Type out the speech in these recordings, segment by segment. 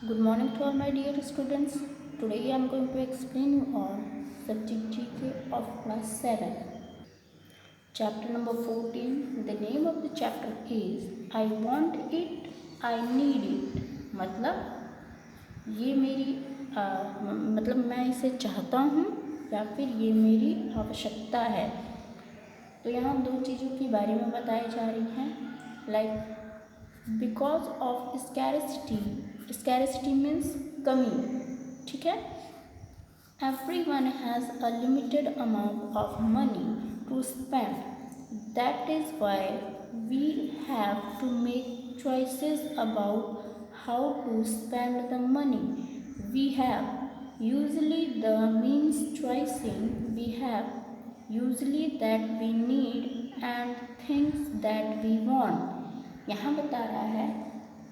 Good morning to all my dear students. Today I am going to explain you all subject GK of class 7. Chapter number 14. The name of the chapter is I want it, I need it. मतलब ये मेरी मतलब मैं इसे चाहता हूँ या फिर ये मेरी आवश्यकता है। तो यहाँ दो चीज़ों के बारे में बताई जा रही हैं like because of scarcity means कमी। ठीक है, everyone has a limited amount of money to spend, that is why we have to make choices about how to spend the money we have. Usually the means choosing we have usually that we need and things that we want। यहाँ बता रहा है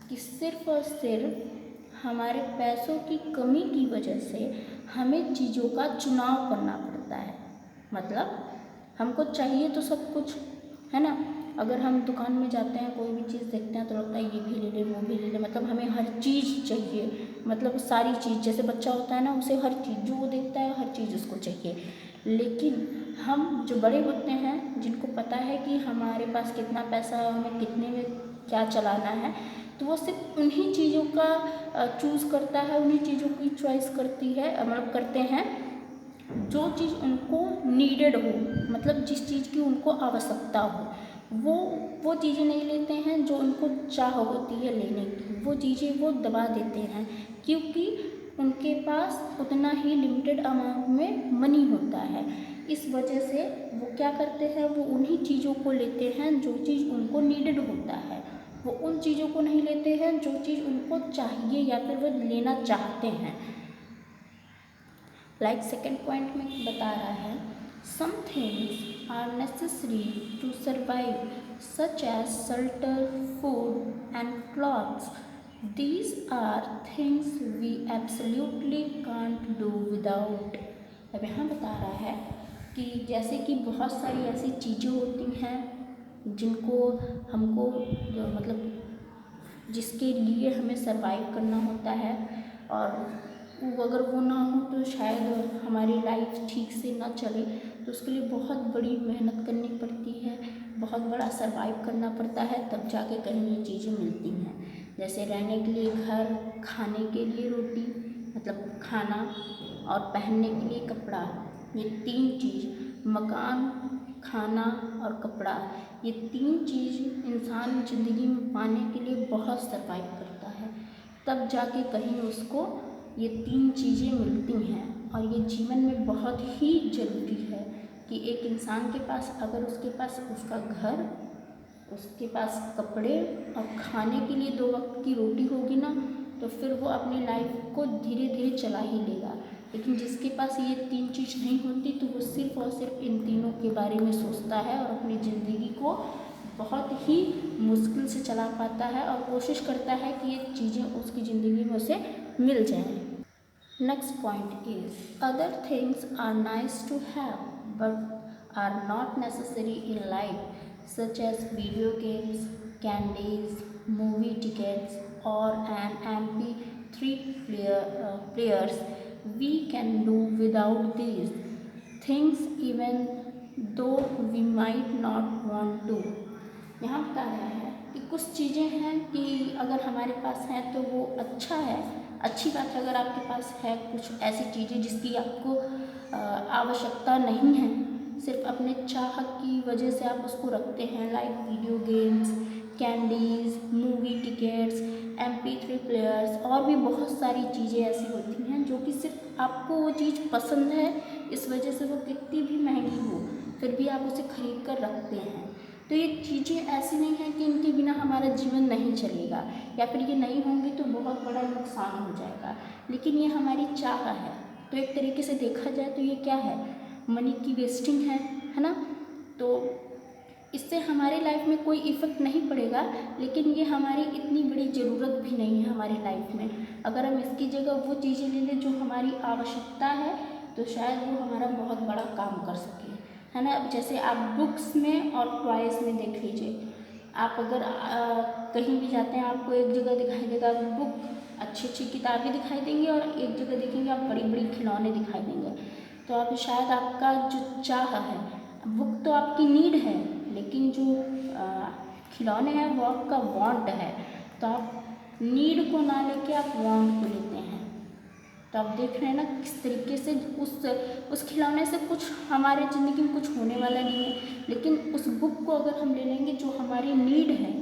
कि सिर्फ और सिर्फ हमारे पैसों की कमी की वजह से हमें चीज़ों का चुनाव करना पड़ता है। मतलब हमको चाहिए तो सब कुछ है ना। अगर हम दुकान में जाते हैं कोई भी चीज़ देखते हैं तो लगता है ये भी ले ले वो भी ले ले, मतलब हमें हर चीज़ चाहिए, मतलब सारी चीज़। जैसे बच्चा होता है ना, उसे हर चीज़ जो वो देखता है हर चीज़ उसको चाहिए। लेकिन हम जो बड़े होते हैं, जिनको पता है कि हमारे पास कितना पैसा है, हमें कितने में क्या चलाना है, तो वो सिर्फ उन्हीं चीज़ों का चूज़ करता है, उन्हीं चीज़ों की चॉइस करती है, मतलब करते हैं जो चीज़ उनको नीडेड हो, मतलब जिस चीज़ की उनको आवश्यकता हो। वो चीज़ें नहीं लेते हैं जो उनको चाह होती है लेने की, वो चीज़ें वो दबा देते हैं क्योंकि उनके पास उतना ही लिमिटेड अमाउंट में मनी होता है। इस वजह से वो क्या करते हैं, वो उन्हीं चीज़ों को लेते हैं जो चीज़ उनको नीडेड होता है। वो उन चीज़ों को नहीं लेते हैं जो चीज़ उनको चाहिए या फिर वो लेना चाहते हैं। लाइक सेकेंड पॉइंट में बता रहा है some things are necessary to survive such as shelter, food and clothes. These are things we absolutely can't do without. अब यहाँ बता रहा है कि जैसे कि बहुत सारी ऐसी चीज़ें होती हैं जिनको हमको मतलब जिसके लिए हमें सरवाइव करना होता है, और वो अगर वो ना हो तो शायद हमारी लाइफ ठीक से ना चले। तो उसके लिए बहुत बड़ी मेहनत करनी पड़ती है, बहुत बड़ा सरवाइव करना पड़ता है, तब जाके कहीं ये चीज़ें मिलती हैं। जैसे रहने के लिए घर, खाने के लिए रोटी मतलब खाना, और पहनने के लिए कपड़ा। ये तीन चीज़, मकान, खाना और कपड़ा, ये तीन चीज़ इंसान ज़िंदगी में पाने के लिए बहुत सरवाइव करता है, तब जाके कहीं उसको ये तीन चीज़ें मिलती हैं। और ये जीवन में बहुत ही ज़रूरी है कि एक इंसान के पास, अगर उसके पास उसका घर, उसके पास कपड़े और खाने के लिए 2 वक्त की रोटी होगी ना, तो फिर वो अपनी लाइफ को धीरे धीरे चला ही लेगा। लेकिन जिसके पास ये तीन चीज़ नहीं होती तो वो सिर्फ और सिर्फ इन तीनों के बारे में सोचता है और अपनी ज़िंदगी को बहुत ही मुश्किल से चला पाता है और कोशिश करता है कि ये चीज़ें उसकी ज़िंदगी में उसे मिल जाएं। Next point is other things are nice to have but are not necessary in life, such as video games, candies, movie tickets, or an MP3 players. We can do without these things even though we might not want to। यहाँ बता रहा है कि कुछ चीज़ें हैं कि अगर हमारे पास हैं तो वो अच्छा है, अच्छी बात है। अगर आपके पास है कुछ ऐसी चीज़ें जिसकी आपको आवश्यकता नहीं है, सिर्फ अपने चाह की वजह से आप उसको रखते हैं, like video games, candies, movie tickets, MP3 players, और भी बहुत सारी चीज़ें ऐसी होती हैं जो कि सिर्फ आपको वो चीज़ पसंद है, इस वजह से वो कितनी भी महंगी हो फिर भी आप उसे खरीद कर रखते हैं। तो ये चीज़ें ऐसी नहीं हैं कि इनके बिना हमारा जीवन नहीं चलेगा या फिर ये नहीं होंगी तो बहुत बड़ा नुकसान हो जाएगा, लेकिन ये हमारी चाह है। तो एक तरीके से देखा जाए तो ये क्या है, मनी की वेस्टिंग है ना। तो इससे हमारी लाइफ में कोई इफ़ेक्ट नहीं पड़ेगा, लेकिन ये हमारी इतनी बड़ी ज़रूरत भी नहीं है हमारी लाइफ में। अगर हम इसकी जगह वो चीज़ें ले लें जो हमारी आवश्यकता है तो शायद वो हमारा बहुत बड़ा काम कर सके, है ना। जैसे आप बुक्स में और टॉयज़ में देख लीजिए, आप अगर कहीं भी जाते हैं आपको एक जगह दिखाई देगा बुक अच्छी अच्छी किताबें दिखाई देंगी और एक जगह देखेंगे आप बड़ी बड़ी खिलौने दिखाई देंगे। तो आप शायद आपका जो चाह है, बुक तो आपकी नीड है, लेकिन जो खिलौने हैं वो आपका वांट है। तो आप नीड को ना लेके आप वांट को लेते हैं। तो आप देख रहे हैं ना किस तरीके से उस खिलौने से कुछ हमारे ज़िंदगी में कुछ होने वाला नहीं है, लेकिन उस बुक को अगर हम ले लेंगे जो हमारी नीड है,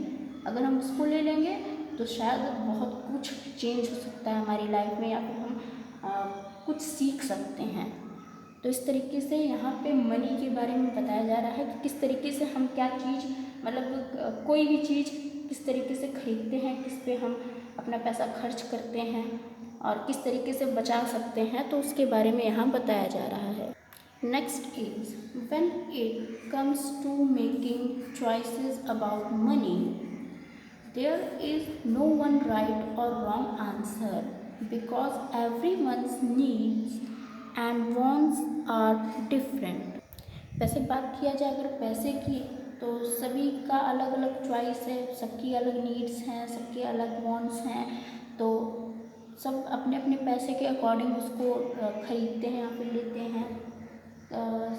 अगर हम उसको ले लेंगे तो शायद बहुत कुछ चेंज हो सकता है हमारी लाइफ में, या फिर हम कुछ सीख सकते हैं। तो इस तरीके से यहाँ पे मनी के बारे में बताया जा रहा है कि किस तरीके से हम क्या चीज़, मतलब कोई भी चीज़ किस तरीके से खरीदते हैं, किस पे हम अपना पैसा खर्च करते हैं और किस तरीके से बचा सकते हैं, तो उसके बारे में यहाँ बताया जा रहा है। Next is when it comes to making choices about money, there is no one right और wrong answer because everyone's needs and wants are different. वैसे बात किया जाए अगर पैसे की, तो सभी का अलग अलग चॉइस है, सबकी अलग नीड्स हैं, सबके अलग वॉन्ट्स हैं। तो सब अपने अपने पैसे के अकॉर्डिंग उसको खरीदते हैं या फिर लेते हैं।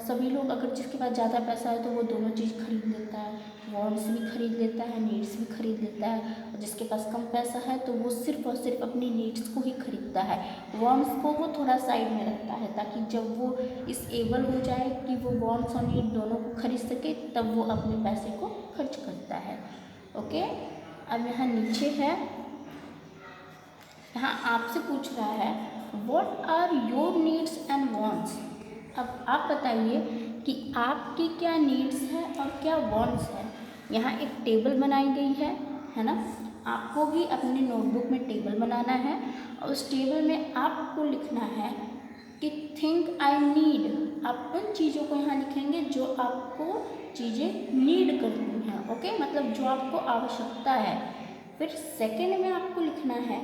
सभी लोग, अगर जिसके पास ज़्यादा पैसा है तो वो दोनों चीज़ खरीद लेता है, वॉन्ट्स भी खरीद लेता है, नीड्स भी खरीद लेता है। और जिसके पास कम पैसा है तो वो सिर्फ और सिर्फ अपनी नीड्स को ही खरीदता है, वॉन्ट्स को वो थोड़ा साइड में रखता है, ताकि जब वो इस एबल हो जाए कि वो वॉन्ट्स और नीड दोनों को खरीद सके, तब वो अपने पैसे को खर्च करता है। ओके, अब यहाँ नीचे है, यहाँ आपसे पूछ रहा है what are your needs and wants. अब आप बताइए कि आपकी क्या नीड्स हैं और क्या वॉन्ट्स हैं। यहाँ एक टेबल बनाई गई है ना। आपको भी अपने नोटबुक में टेबल बनाना है और उस टेबल में आपको लिखना है कि थिंक आई नीड। आप उन चीज़ों को यहाँ लिखेंगे जो आपको चीज़ें नीड करती हैं। ओके, मतलब जो आपको आवश्यकता है। फिर सेकंड में आपको लिखना है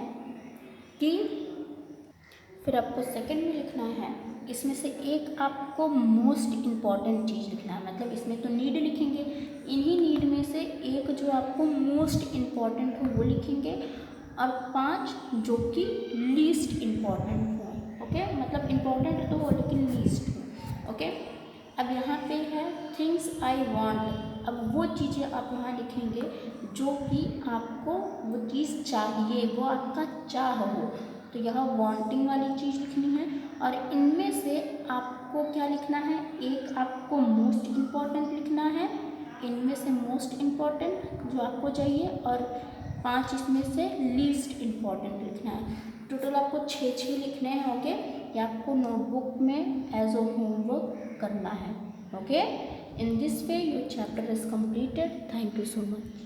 इसमें से एक आपको मोस्ट इम्पॉर्टेंट चीज़ लिखना है। मतलब इसमें तो नीड लिखेंगे, इन्हीं नीड में से एक जो आपको मोस्ट इम्पॉर्टेंट हो वो लिखेंगे, और 5 जो कि लीस्ट इम्पॉर्टेंट हो। ओके, मतलब इम्पॉर्टेंट तो हो लेकिन लीस्ट हो। ओके, अब यहाँ पे है थिंग्स आई वांट। अब वो चीज़ें आप यहाँ लिखेंगे जो कि आपको वो चीज़ चाहिए, वो आपका चाह हो। तो यहाँ वांटिंग वाली चीज़ लिखनी है, और इनमें से आपको क्या लिखना है, एक आपको मोस्ट इम्पॉर्टेंट लिखना है, इनमें से मोस्ट इम्पॉर्टेंट जो आपको चाहिए, और 5 इसमें से लीस्ट इम्पॉर्टेंट लिखना है। टोटल आपको 6 लिखने हैं। ओके, ये आपको नोटबुक में एज अ होमवर्क करना है। Okay, in this way your chapter is completed. Thank you so much.